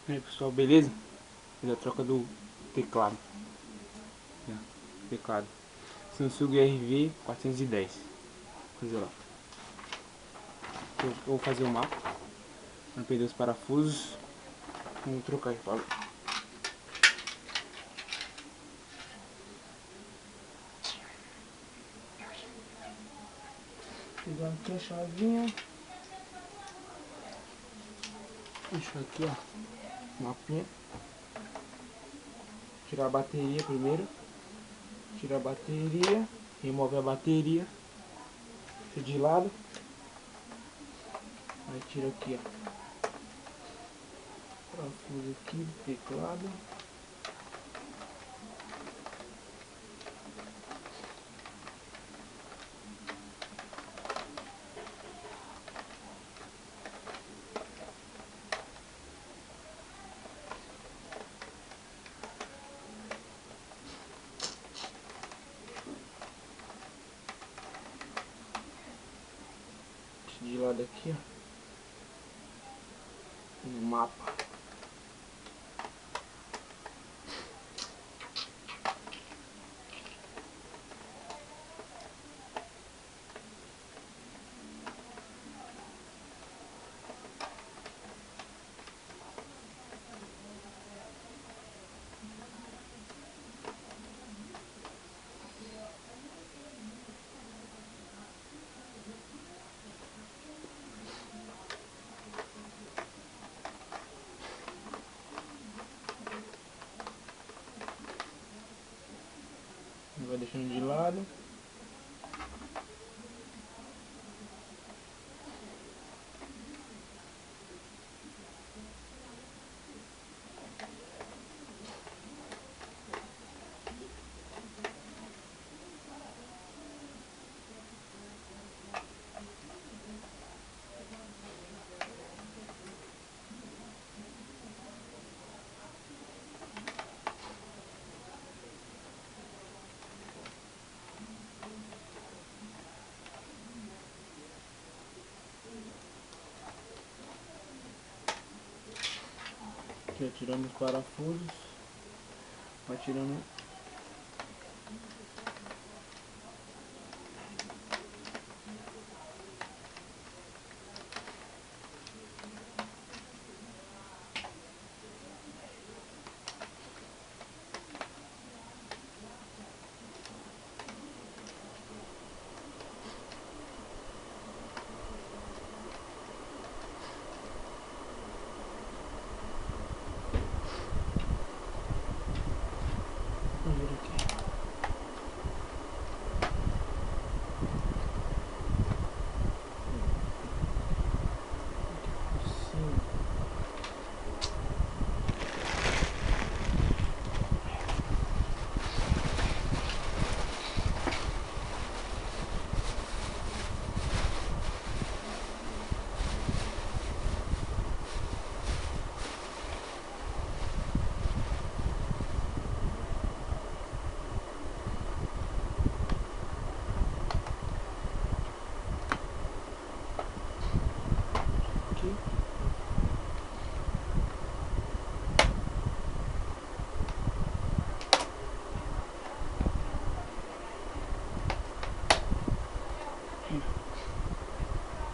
E aí pessoal, beleza? Fiz a troca do teclado. Teclado Samsung RV 410. Vou fazer lá. Eu vou fazer o mapa. Não perder os parafusos. Vamos trocar aí, Paulo. Pegando aqui a chavinha. Deixa aqui, ó. Mapinha. Tirar a bateria primeiro. Tira a bateria. Remove a bateria. Deixa de lado. Aí tira aqui, ó. Parafuso aqui do teclado. De lado aqui, ó. Um mapa. Vai deixando de lado. Aqui, tirando os parafusos, vai tirando.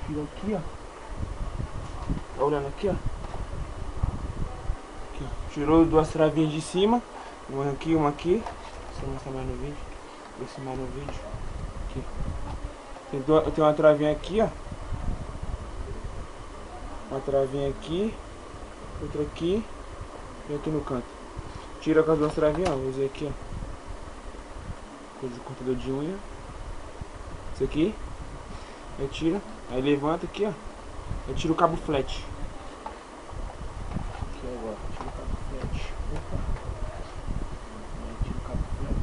Tira aqui, ó. Tá olhando aqui, ó. Aqui, ó. Tirou duas travinhas de cima. Uma aqui, uma aqui. Deixa eu mostrar mais no vídeo. Ver se mais no vídeo. Aqui. Tem uma travinha aqui, ó. Uma travinha aqui. Outra aqui. E aqui no canto. Tira com as duas travinhas, ó. Vou usar aqui, ó. Coisa de cortador de unha. Isso aqui. Aí tira. Aí levanta aqui, ó. Eu tiro o cabo flat. Aqui agora, tiro o cabo flat. Opa. Aí tiro o cabo flat.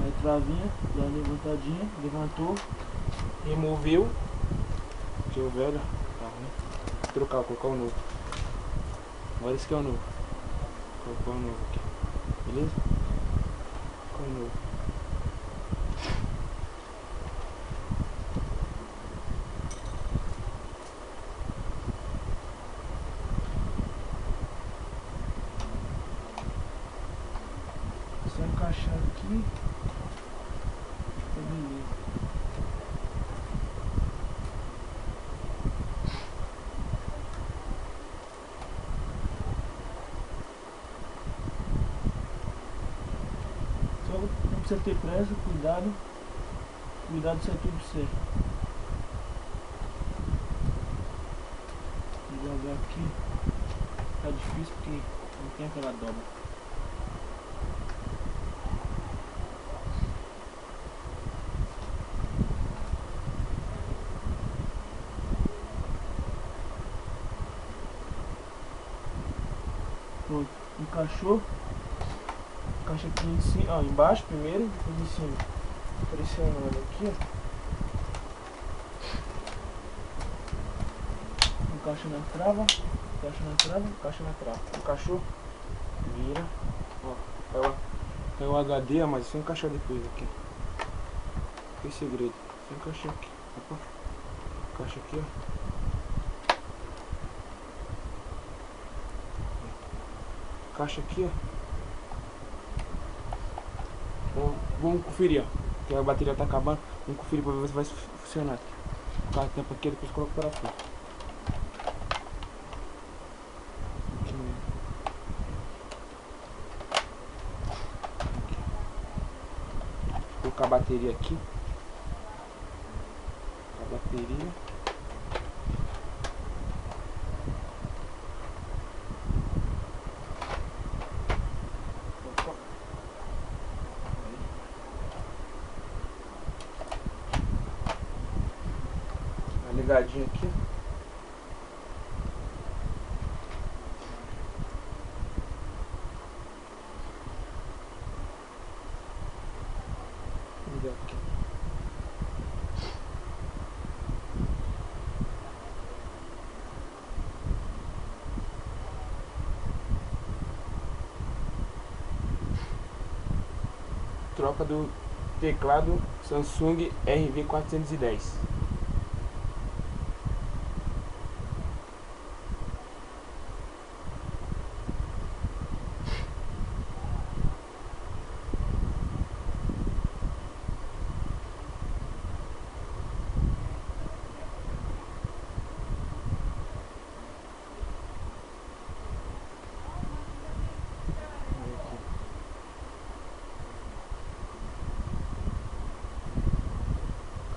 Aí travinha, dá uma levantadinha, levantou, removeu. Aqui o velho, tá ruim. Vou trocar, vou colocar o novo. Agora esse aqui é o novo. Vou colocar o novo aqui. Beleza? colocar novo. Só encaixar aqui. Tá beleza. Só não precisa ter pressa, cuidado. Cuidado se é tudo certo. Vou jogar aqui. Tá difícil porque não tem aquela dobra. Pronto, encaixou. Encaixa aqui em cima, ó, embaixo primeiro, depois em cima. Pressionando aqui, ó. Encaixa na trava, encaixa na trava, encaixa na trava. Encaixou, vira. Ó, caiu o HD, mas só encaixar depois aqui. Que segredo, só encaixar aqui. Opa. Encaixa aqui, ó. Encaixa aqui, ó. Vamos conferir, ó. Que a bateria tá acabando. Vamos conferir pra ver se vai funcionar. Colocar a tampa aqui, depois coloca o parafuso. Aqui mesmo. Vou colocar a bateria aqui. A bateria. Ligadinho aqui. Ligar aqui. Troca do teclado Samsung RV410.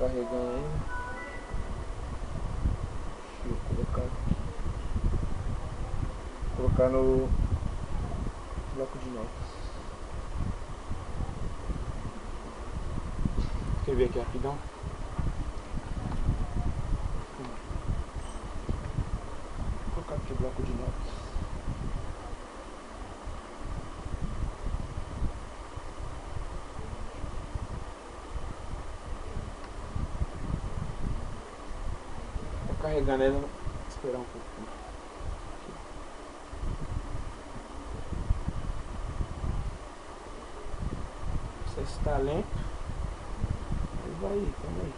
Carregando aí. Deixa eu colocar aqui. Colocar no bloco de notas. Quer ver aqui rapidão? Vou colocar aqui o bloco de notas. Carregando ela, vou esperar um pouquinho. Se está lento, vai aí, calma aí.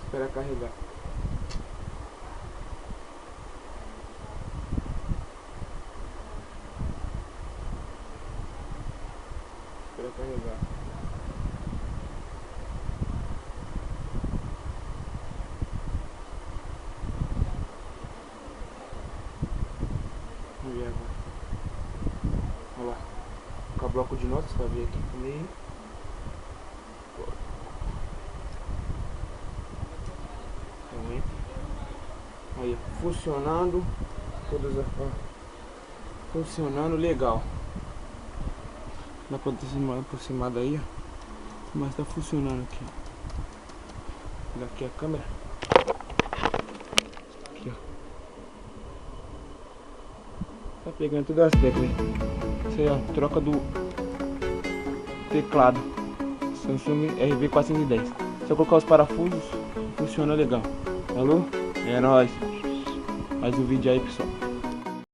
Espera carregar. Espera carregar. Vamos ver agora. Olha lá. Com o bloco de notas para ver aqui no meio. Aí, funcionando. Todas as funcionando legal. Dá pra ter uma aproximada aí, ó. Mas tá funcionando aqui. Daqui a câmera. Aqui, ó. Tá pegando todas as teclas. Isso aí, ó. Troca do teclado Samsung RV410. Só colocar os parafusos, funciona legal. Falou? É nóis. Mais um vídeo aí, pessoal.